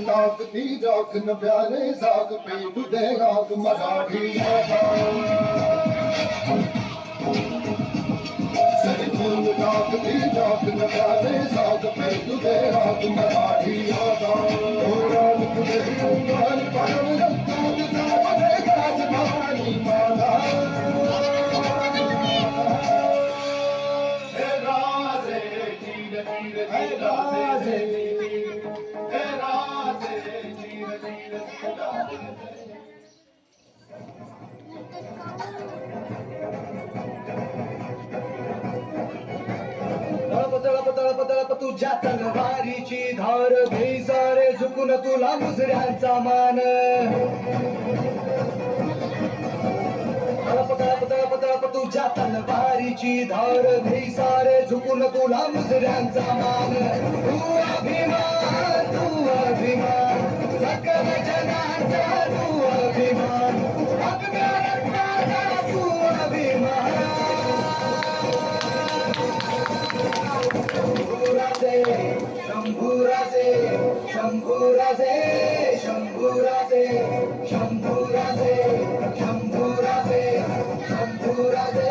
ताकती राखन प्यारे साग पे तुझे राग मराठी सरकून ताकती राखन प्यारे साग पे तुझे राग मराठी राम तुझे उंगाल परम रत्ताद सावरे गाज भानी माला हे राजे जीर जीर हे राजे तळप तुझ्या तलवारीची धार घे सारे झुकून तुला मुजऱ्यांचा मान तळप तुझ्या तलवारीची धार घे सारे झुकून तुला मुजऱ्यांचा मान तू अभिमान सकल जनाचा तू अभिमान अभिमानाचा तू अभिमान Shambhuraje Shambhuraje Shambhuraje Shambhuraje Shambhuraje Shambhuraje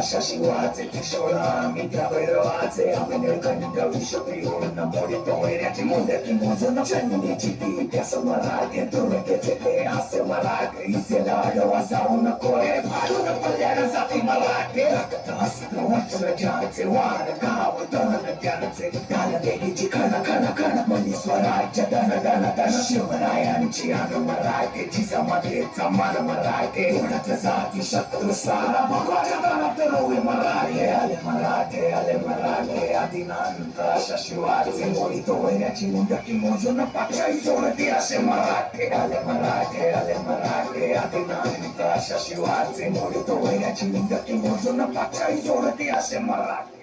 Shashiwaze, Kishola, Mitra, Veroaze, Americanica, Vishopion, Namorito, Eriachi, Mondeki, Mozono, Chenni, Chiti, Piasamarate, Turrekete, Asemarate, Iselado, Asauna, Kore, Paduna, Palera, Sati, Malate, Akatas, Noachra, Janate, Wana, Kawa, Dona, Janate, Dana, Degi, Kana, Maniswara, Dana, Shimaraya, Chiano, Marate, Tisamate, Tamana, Marate, Unatazati, Shatrasara, Makwata, Ale marate, adinanta, shashiwaze, morito, eriachi, mundaki, mozo, na pacha, izona, tiase, marate, ale marate, adinanta, shashiwaze, morito, eriachi, mundaki, mozo, na pacha, izona, tiase, marate.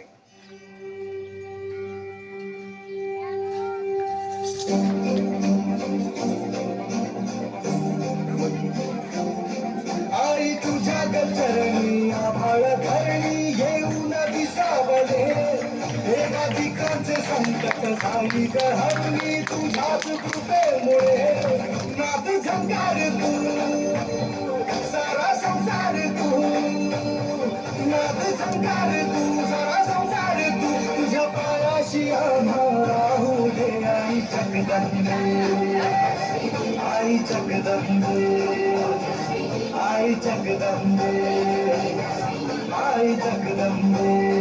आई तुझ्या गचरणी आभाळ धरणी येऊन विसावले हे अधिकांचे संकट झाली गहरली तुझ्याच कृपेमुळे नाद झंकार तू सारा संसार तू नाद झंकार तू सारा संसार तू तुझ्या पायाशी आम्हाला राहू दे आई जगदंबे आई जगदंबे आई जगदंबे आई जगदंबे